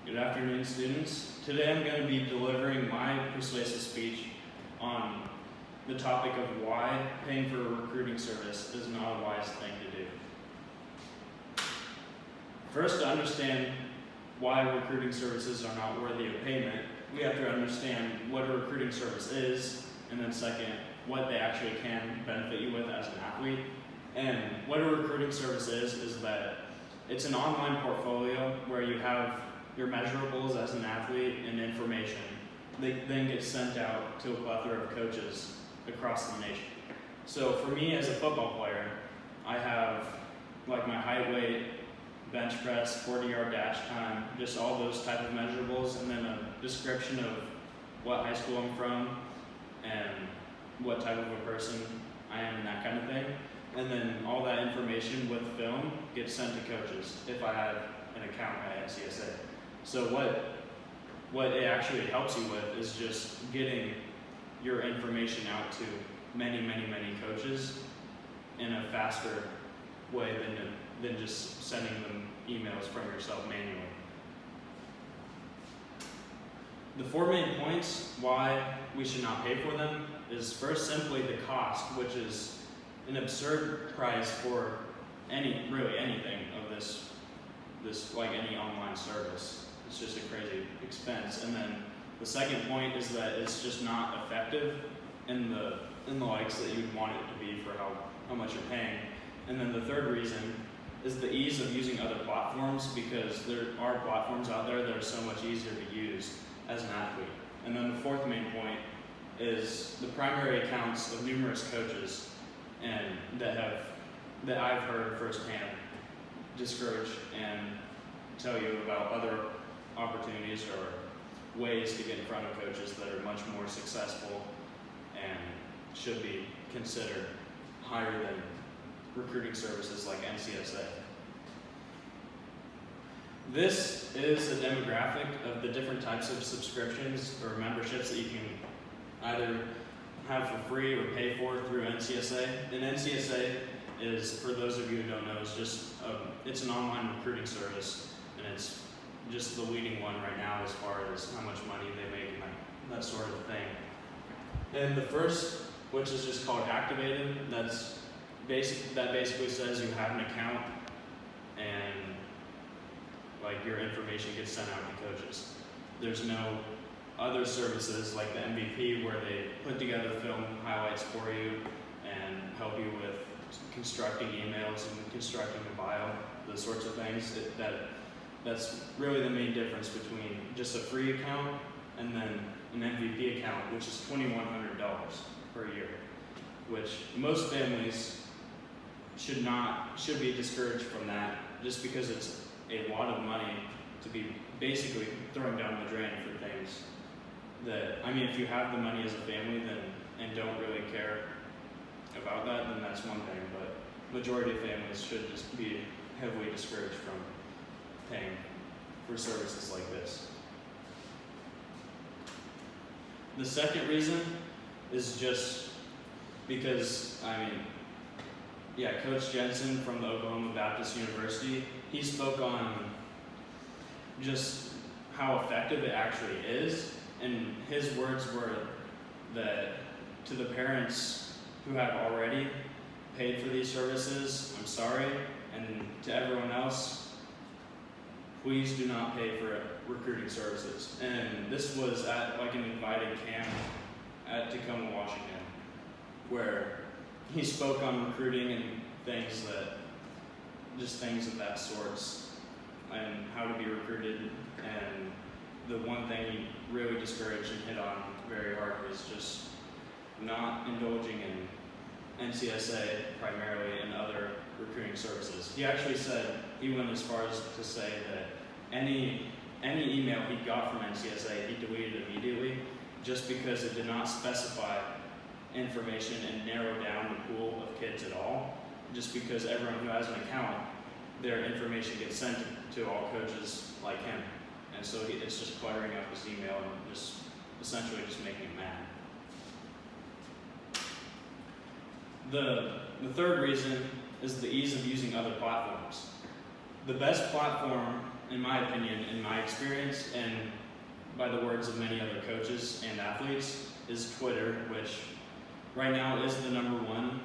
Good afternoon, students. Today I'm going to be delivering my persuasive speech on the topic of why paying for a recruiting service is not a wise thing to do. First, to understand why recruiting services are not worthy of payment, we have to understand what a recruiting service is, and then second, what they actually can benefit you with as an athlete. And what a recruiting service is that it's an online portfolio where you have your measurables as an athlete and information. They then get sent out to a plethora of coaches across the nation. So for me as a football player, I have like my height, weight, bench press, 40-yard dash time, just all those type of measurables, and then a description of what high school I'm from and what type of a person I am and that kind of thing. And then all that information with film gets sent to coaches if I have an account at NCSA. So what it actually helps you with is just getting your information out to many coaches in a faster way than just sending them emails from yourself manually. The 4 main points why we should not pay for them is first simply the cost, which is an absurd price for really anything of this like any online service. It's just a crazy expense. And then the second point is that it's just not effective in the likes that you'd want it to be for how much you're paying. And then the third reason is the ease of using other platforms, because there are platforms out there that are so much easier to use as an athlete. And then the fourth main point is the primary accounts of numerous coaches and that I've heard firsthand discourage and tell you about other opportunities or ways to get in front of coaches that are much more successful and should be considered higher than recruiting services like NCSA. This is a demographic of the different types of subscriptions or memberships that you can either have for free or pay for through NCSA. And NCSA is, for those of you who don't know, is just it's an online recruiting service, and it's just the leading one right now as far as how much money they make and that sort of thing. And the first, which is just called activated, that basically says you have an account and like your information gets sent out to coaches. There's no other services like the MVP where they put together film highlights for you and help you with constructing emails and constructing a bio, those sorts of things. That's really the main difference between just a free account and then an MVP account, which is $2,100 per year, which most families should be discouraged from that, just because it's a lot of money to be basically throwing down the drain for things that, I mean, if you have the money as a family and don't really care about that, then that's one thing, but majority of families should just be heavily discouraged from paying for services like this. The second reason is just because, Coach Jensen from the Oklahoma Baptist University, he spoke on just how effective it actually is, and his words were that to the parents who have already paid for these services, I'm sorry, and to everyone else, please do not pay for recruiting services. And this was at like an invited camp at Tacoma, Washington, where he spoke on recruiting and things of that sorts, and how to be recruited. And the one thing he really discouraged and hit on very hard was just not indulging in NCSA primarily and other recruiting services. He actually said, he went as far as to say that any email he got from NCSA, he deleted immediately, just because it did not specify information and narrow down the pool of kids at all, just because everyone who has an account, their information gets sent to all coaches like him. And so it's just cluttering up his email and just essentially just making him mad. The third reason is the ease of using other platforms. The best platform in my opinion, in my experience, and by the words of many other coaches and athletes, is Twitter, which right now is the number one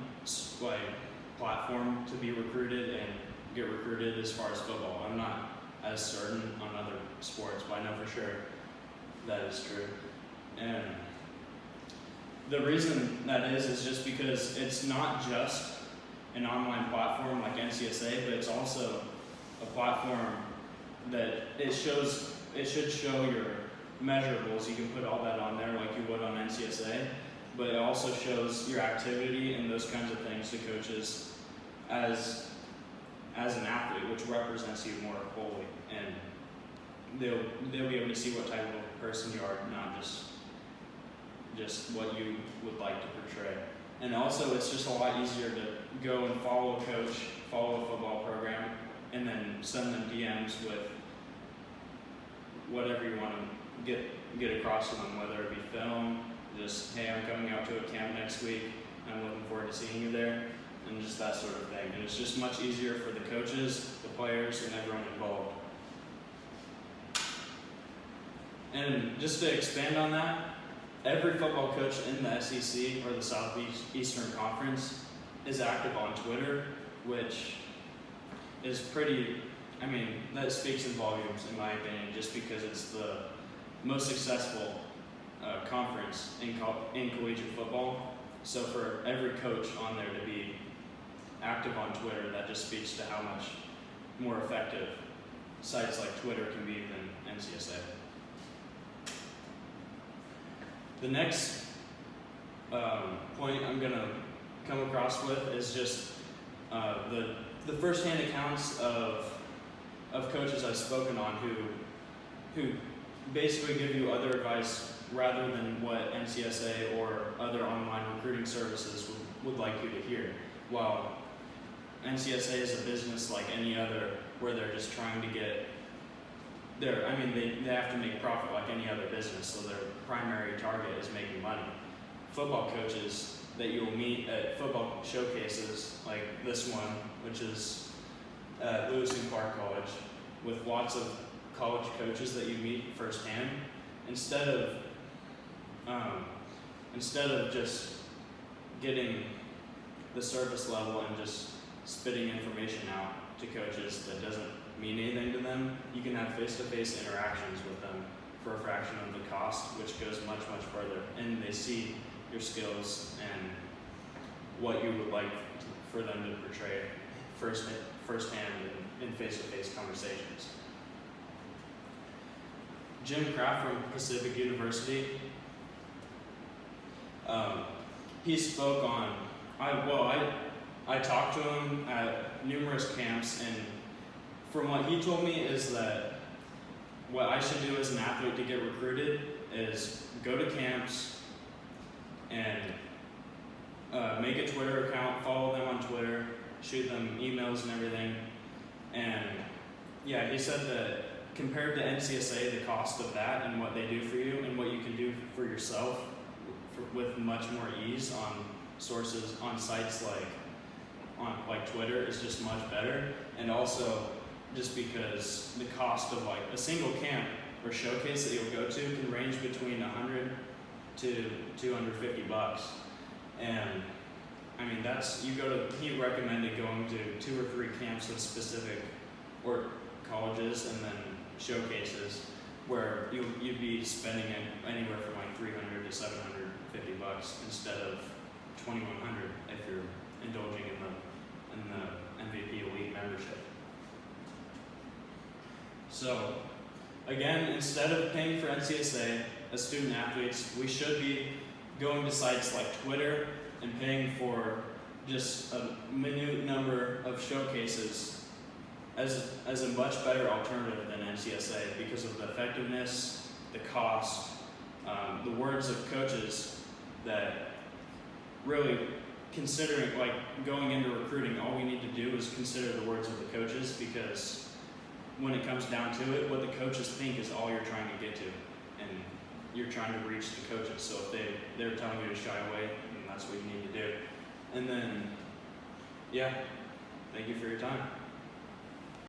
platform to be recruited and get recruited as far as football. I'm not as certain on other sports, but I know for sure that is true. And the reason that is just because it's not just an online platform like NCSA, but it's also a platform that it should show your measurables. You can put all that on there like you would on NCSA, but it also shows your activity and those kinds of things to coaches as an athlete, which represents you more wholly, and they'll be able to see what type of person you are, not just what you would like to portray. And also, it's just a lot easier to go and follow a coach, follow a football program, and then send them DMs with whatever you want to get across to them, whether it be film, just, hey, I'm coming out to a camp next week, I'm looking forward to seeing you there, and just that sort of thing. And it's just much easier for the coaches, the players, and everyone involved. And just to expand on that, every football coach in the SEC or the Southeastern Conference is active on Twitter, which is that speaks in volumes in my opinion, just because it's the most successful conference in collegiate football. So for every coach on there to be active on Twitter, that just speaks to how much more effective sites like Twitter can be than NCSA. The next point I'm going to come across with is just the first-hand accounts of coaches I've spoken on who basically give you other advice rather than what NCSA or other online recruiting services would like you to hear. While NCSA is a business like any other, where they're just trying to get they have to make profit like any other business, so their primary target is making money. Football coaches that you'll meet at football showcases like this one, which is at Lewis and Clark College, with lots of college coaches that you meet firsthand, instead of just getting the surface level and just spitting information out to coaches that doesn't mean anything to them, you can have face-to-face interactions with them for a fraction of the cost, which goes much, much further, and they see your skills and what you would like for them to portray firsthand in face-to-face conversations. Jim Kraft from Pacific University, he spoke on, I talked to him at numerous camps, and from what he told me is that what I should do as an athlete to get recruited is go to camps and make a Twitter account, follow them on Twitter, shoot them emails and everything. And yeah, he said that compared to NCSA, the cost of that and what they do for you and what you can do for yourself with much more ease on sources, on sites like Twitter is just much better. And also, just because the cost of like a single camp or showcase that you'll go to can range between $100 to $250. And I mean, he recommended going to 2 or 3 camps with specific or colleges and then showcases where you'd be spending anywhere from like $300 to $750 instead of $2,100 if you're indulging in the MVP Elite membership. So, again, instead of paying for NCSA as student athletes, we should be going to sites like Twitter and paying for just a minute number of showcases as a much better alternative than NCSA because of the effectiveness, the cost, the words of coaches that really considering, like going into recruiting, all we need to do is consider the words of the coaches, because when it comes down to it, what the coaches think is all you're trying to get to, and you're trying to reach the coaches. So if they're telling you to shy away, then that's what you need to do. And then, yeah, thank you for your time.